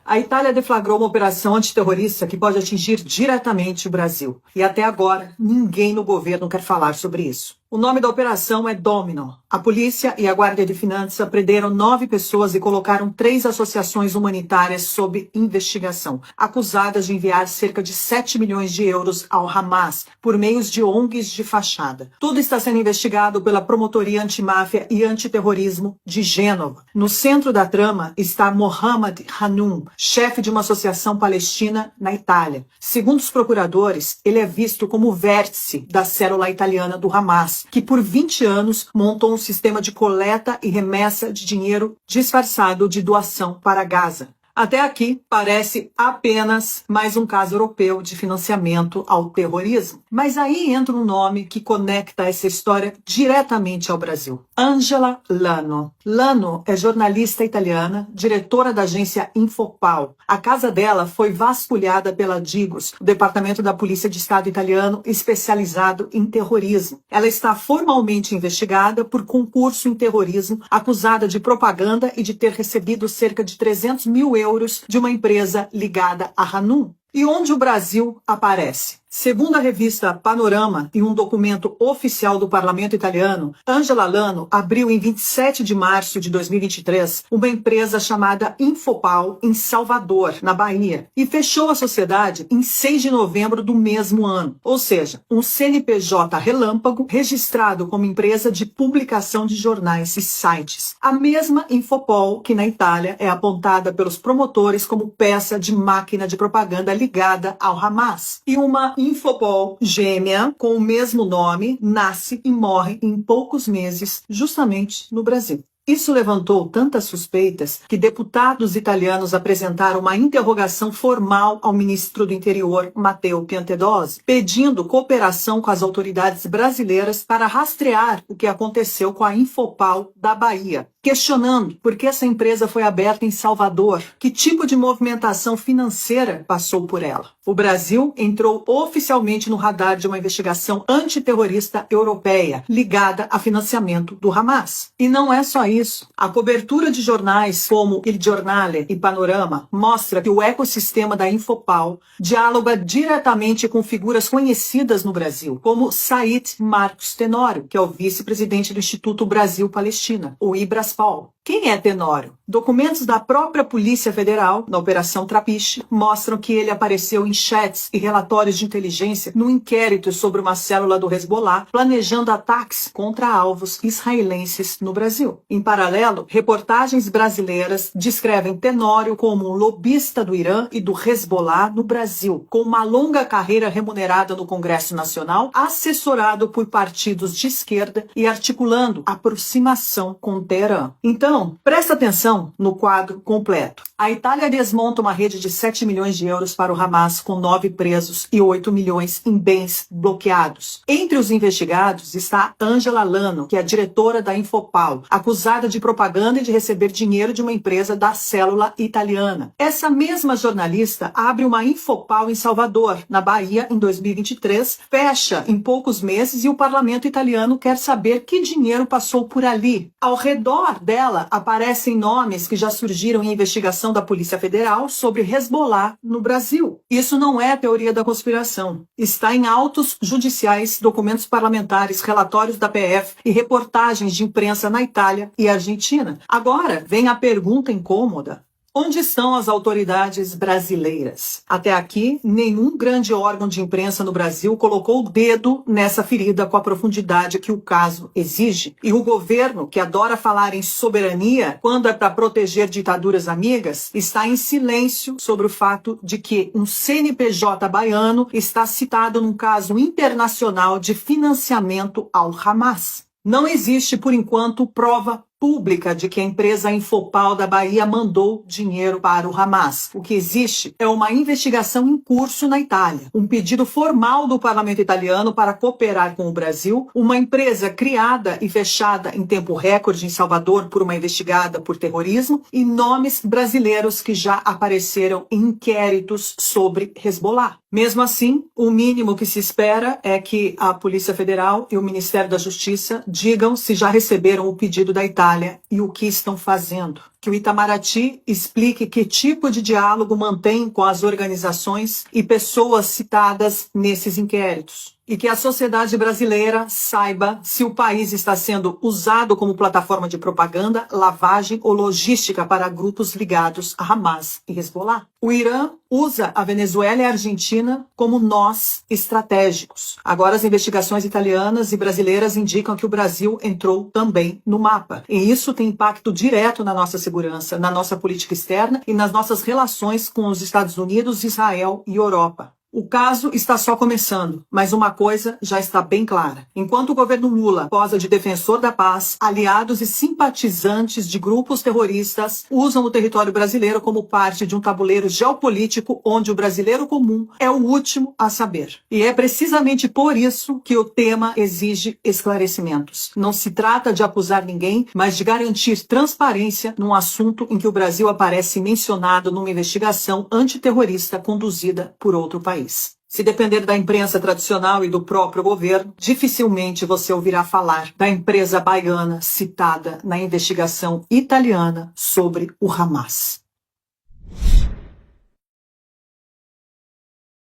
A Itália deflagrou uma operação antiterrorista que pode atingir diretamente o Brasil. E até agora, ninguém no governo quer falar sobre isso. O nome da operação é Domino. A polícia e a Guarda de Finança prenderam 9 pessoas e colocaram 3 associações humanitárias sob investigação, acusadas de enviar cerca de 7 milhões de euros ao Hamas por meios de ONGs de fachada. Tudo está sendo investigado pela Promotoria Antimáfia e Antiterrorismo de Gênova. No centro da trama está Mohamed Hanoum, chefe de uma associação palestina na Itália. Segundo os procuradores, ele é visto como o vértice da célula italiana do Hamas, que por 20 anos montou um sistema de coleta e remessa de dinheiro disfarçado de doação para Gaza. Até aqui, parece apenas mais um caso europeu de financiamento ao terrorismo. Mas aí entra um nome que conecta essa história diretamente ao Brasil. Angela Lano. Lano é jornalista italiana, diretora da agência Infopal. A casa dela foi vasculhada pela Digos, o departamento da Polícia de Estado italiano especializado em terrorismo. Ela está formalmente investigada por concurso em terrorismo, acusada de propaganda e de ter recebido cerca de 300 mil euros de uma empresa ligada a Hanoum. E onde o Brasil aparece? Segundo a revista Panorama e um documento oficial do parlamento italiano, Angela Lano abriu em 27 de março de 2023 uma empresa chamada Infopal em Salvador, na Bahia, e fechou a sociedade em 6 de novembro do mesmo ano. Ou seja, um CNPJ relâmpago registrado como empresa de publicação de jornais e sites. A mesma Infopal que na Itália é apontada pelos promotores como peça de máquina de propaganda ligada ao Hamas. E uma Infopol gêmea com o mesmo nome nasce e morre em poucos meses, justamente no Brasil. Isso levantou tantas suspeitas que deputados italianos apresentaram uma interrogação formal ao ministro do Interior, Matteo Piantedosi, pedindo cooperação com as autoridades brasileiras para rastrear o que aconteceu com a Infopal da Bahia, questionando por que essa empresa foi aberta em Salvador, que tipo de movimentação financeira passou por ela. O Brasil entrou oficialmente no radar de uma investigação antiterrorista europeia ligada a financiamento do Hamas. E não é só isso. A cobertura de jornais como Il Giornale e Panorama mostra que o ecossistema da Infopal dialoga diretamente com figuras conhecidas no Brasil, como Said Marcos Tenório, que é o vice-presidente do Instituto Brasil-Palestina, o IBRASPAL. Quem é Tenório? Documentos da própria Polícia Federal, na Operação Trapiche, mostram que ele apareceu em chats e relatórios de inteligência no inquérito sobre uma célula do Hezbollah planejando ataques contra alvos israelenses no Brasil. Em paralelo, reportagens brasileiras descrevem Tenório como um lobista do Irã e do Hezbollah no Brasil, com uma longa carreira remunerada no Congresso Nacional, assessorado por partidos de esquerda e articulando aproximação com Teherã. Então, presta atenção no quadro completo. A Itália desmonta uma rede de 7 milhões de euros para o Hamas, com 9 presos e 8 milhões em bens bloqueados. Entre os investigados está Angela Lano, que é a diretora da Infopal, acusada de propaganda e de receber dinheiro de uma empresa da célula italiana. Essa mesma jornalista abre uma Infopal em Salvador, na Bahia, em 2023, fecha em poucos meses e o parlamento italiano quer saber que dinheiro passou por ali. Ao redor dela aparecem nomes que já surgiram em investigação da Polícia Federal sobre Hezbollah no Brasil. Isso não é teoria da conspiração. Está em autos judiciais, documentos parlamentares, relatórios da PF e reportagens de imprensa na Itália e Argentina. Agora vem a pergunta incômoda. Onde estão as autoridades brasileiras? Até aqui, nenhum grande órgão de imprensa no Brasil colocou o dedo nessa ferida com a profundidade que o caso exige. E o governo, que adora falar em soberania quando é para proteger ditaduras amigas, está em silêncio sobre o fato de que um CNPJ baiano está citado num caso internacional de financiamento ao Hamas. Não existe, por enquanto, prova pública de que a empresa Infopal da Bahia mandou dinheiro para o Hamas. O que existe é uma investigação em curso na Itália, um pedido formal do parlamento italiano para cooperar com o Brasil, uma empresa criada e fechada em tempo recorde em Salvador por uma investigada por terrorismo e nomes brasileiros que já apareceram em inquéritos sobre Hezbollah. Mesmo assim, o mínimo que se espera é que a Polícia Federal e o Ministério da Justiça digam se já receberam o pedido da Itália Itália e o que estão fazendo. Que o Itamaraty explique que tipo de diálogo mantém com as organizações e pessoas citadas nesses inquéritos. E que a sociedade brasileira saiba se o país está sendo usado como plataforma de propaganda, lavagem ou logística para grupos ligados a Hamas e Hezbollah. O Irã usa a Venezuela e a Argentina como nós estratégicos. Agora as investigações italianas e brasileiras indicam que o Brasil entrou também no mapa. E isso tem impacto direto na nossa segurança, na nossa política externa e nas nossas relações com os Estados Unidos, Israel e Europa. O caso está só começando, mas uma coisa já está bem clara. Enquanto o governo Lula posa de defensor da paz, aliados e simpatizantes de grupos terroristas usam o território brasileiro como parte de um tabuleiro geopolítico onde o brasileiro comum é o último a saber. E é precisamente por isso que o tema exige esclarecimentos. Não se trata de acusar ninguém, mas de garantir transparência num assunto em que o Brasil aparece mencionado numa investigação antiterrorista conduzida por outro país. Se depender da imprensa tradicional e do próprio governo, dificilmente você ouvirá falar da empresa baiana citada na investigação italiana sobre o Hamas.